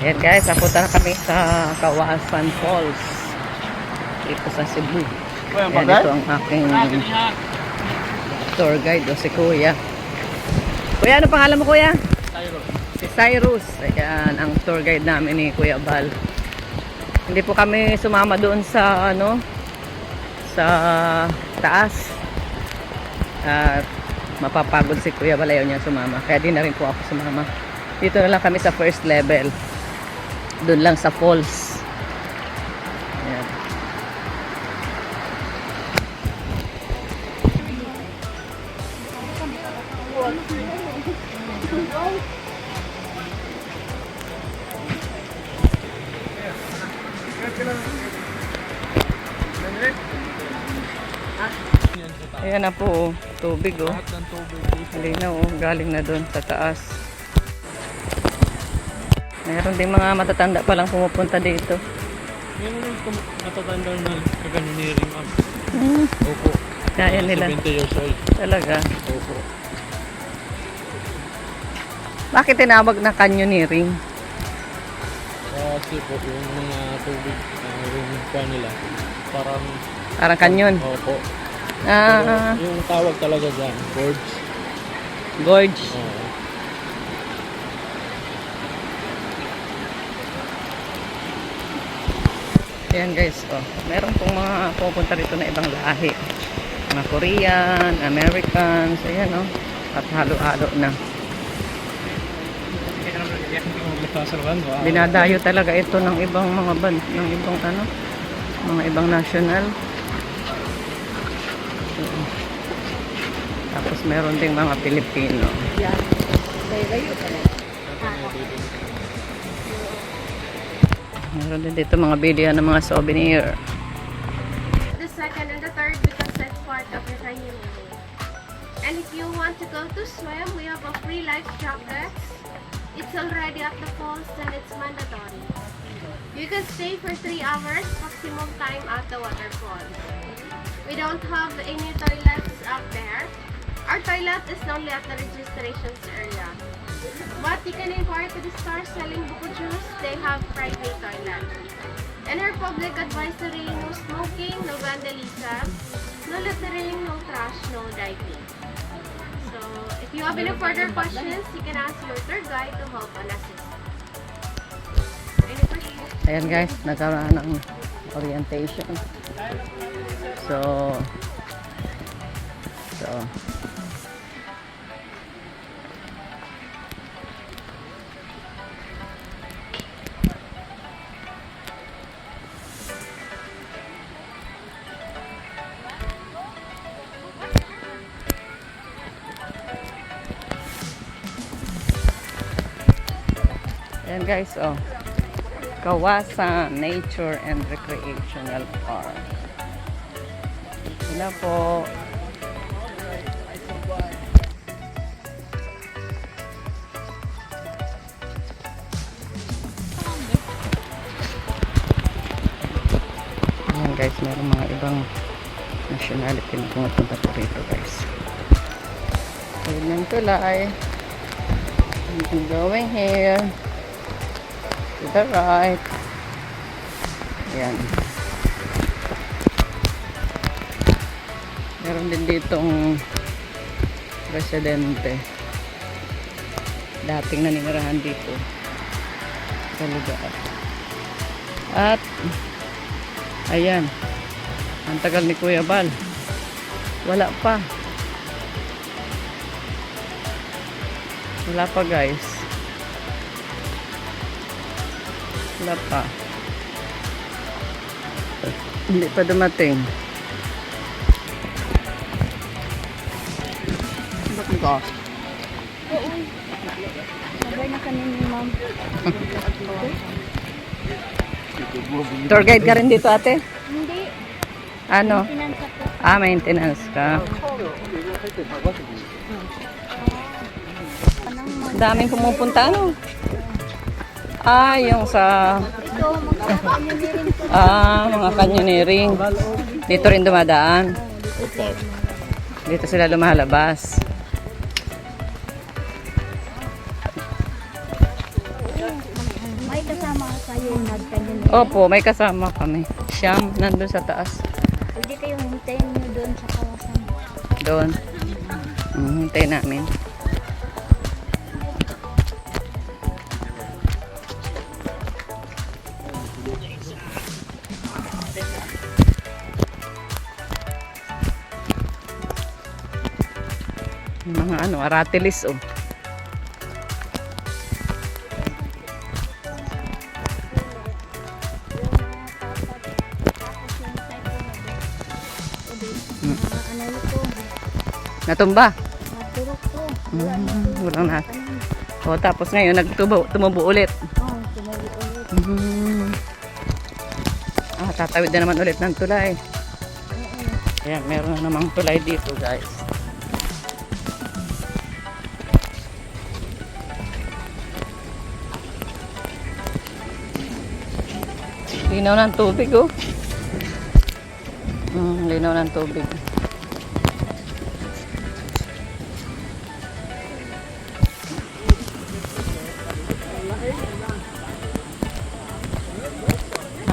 Ayan guys, napunta na kami sa Kawasan Falls dito sa Cebu. Ayan, ito ang aking tour guide o si Kuya. Kuya, ano pangalan mo Kuya? Cyrus. Si Cyrus. Ayan, ang tour guide namin ni Kuya Bal. Hindi po kami sumama doon sa sa taas. At mapapagod si Kuya Bal, ayaw niya sumama. Kaya di na rin po ako sumama. Dito na lang kami sa first level. Doon lang sa falls. Ayan. Ayan na po, tubig oh. Lahat ng tubig dito. Halinaw oh, galing na doon sa taas. Meron din mga matatanda pa lang pumupunta dito. Meron rin natatanda na kaganuniring ma'am. Opo. Kaya nila. 70 years old. Talaga. Opo. Bakit tinawag na canyoneering? Kasi po yung mga tubig, yung kuha nila, Parang canyon. Opo. Ah, Pero yung tawag talaga dyan, gorge. gorge. Oo. Ayan guys, oh. Meron pong mga pupunta rito na ibang lahi. Mga Korean, Americans, ayan oh. At halo-halo na. Dinadayo talaga ito ng ibang mga ng ibang mga ibang national. Tapos meron ding mga Pilipino. Meron din dito mga bilihan ng mga souvenir. The second and the third because that's part of the training. And if you want to go to swim, we have a free life jacket. It's already at the falls and it's mandatory. You can stay for 3 hours, maximum time at the waterfall. We don't have any toilets up there. Our toilet is only at the registrations area. But you can inquire to the store selling buko juice. They have private toilet. And our public advisory, no smoking, no vandalism, no littering, no trash, no diving. So, if you have any further questions, you can ask your tour guide to help and assist. Any questions? Ayan guys, nagkaroon ng orientation. So ayan guys, oh. Kawasan Nature and Recreational Park. Sila po. Ayan guys, meron mga ibang nationality na pumupunta po rito guys. Ayan yung tulay. I'm going here to the right. Ayan. Meron din ditong residente. Dating naninirahan dito sa lugar. At ayan. Ang tagal ni Kuya Bal. Wala pa. Wala pa guys. Wala pa. Hindi pa dumating. Bakit ka? Oo. Sabay na kami ni ma'am. Tour guide ka rin dito ate? Hindi. Ano? Pinansa po. Maintenance ka. Daming pumupunta ano? Yung sa Ito, magkakakanyo po. mga canyoneering. Dito rin dumadaan. Dito sila lumalabas. May kasama kayo nagkanyan. Opo, may kasama kami. Siyam, nandun sa taas. Pwede kayong hintayin nyo doon sa kawasan. Doon. Hintayin namin. Yung mga ano, aratilis oh. Ano ito? Natumba. Maturok to. Walang na. O, tapos ngayon, tumubo ulit. Oh, tumuli ulit. Tatawid na naman ulit ng tulay. Oo. Ayan, meron na namang tulay dito, guys. Linaw ng tubig, oh. Linaw ng tubig.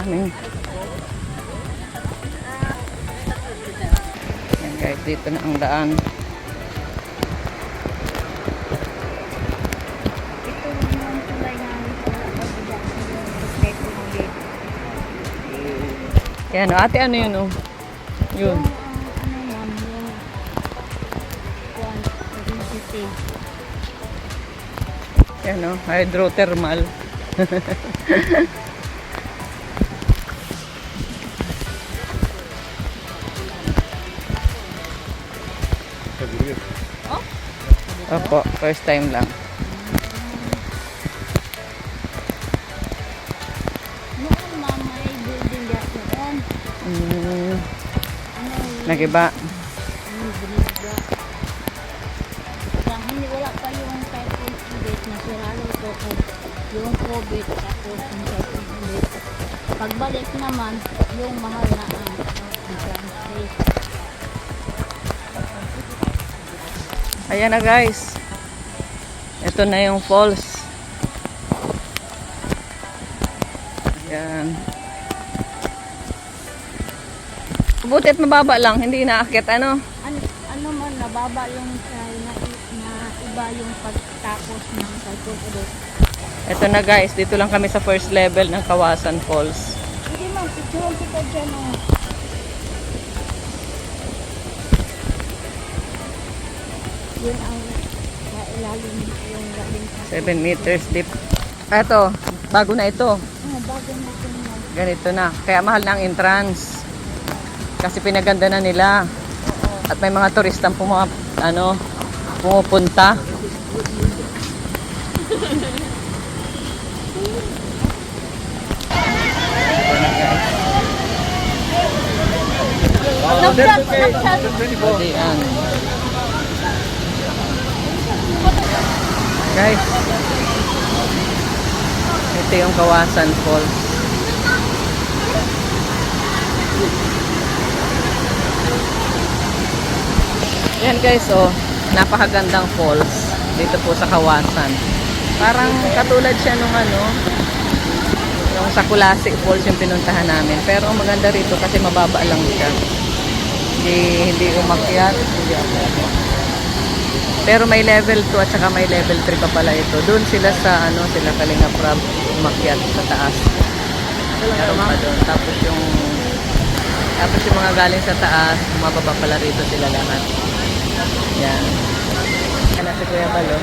Amin. Ayan, guys, dito na ang daan. Ito naman ang tulay namin para pagbiga sa respeto ulit. Ayan, oh, ate, ano yun, oh? Yun. Yung ano ma'am, yung quantity. Ayan, oh, hydrothermal. Opo, first time lang. Noon ma'am, may building dito doon. Ano yung Nagiba. biniga. Hindi wala pa yung typhoon ulit na siralo ko yung COVID tapos yung typhoon ulit. Pagbalik naman, yung mahal na ang translate. Ayan na, guys. Ito na yung falls. Ayan. Buti at mababa lang, hindi inaakit, ano? Ano man, nababa yung na iba yung pagtapos ng typhoon ulit. Ito na, guys, dito lang kami sa first level ng Kawasan Falls. Hindi ma'am, picturean kita dyan oh. Yun ang ilalim yung galing sa 7 meters deep. Ito, bago na ito. bago na ito ma'am. Ganito na. Kaya mahal na ang entrance. Kasi pinaganda na nila. At may mga turistang pumupunta. Ayan. Guys, ito yung Kawasan Falls. Yan guys, oh, napakagandang falls dito po sa Kawasan. Parang katulad siya nung yung sa Kulasi Falls yung pinuntahan namin. Pero ang maganda rito kasi mababa lang siya. Hindi umakyat, hindi ako. Pero may level 2 at saka may level 3 pa pala ito. Doon sila sa sila Kalinga Prab umakyat sa taas. Meron pa doon. Tapos yung mga galing sa taas, mababa pala rito sila lahat. Yan. Yan na si Kuya Balo.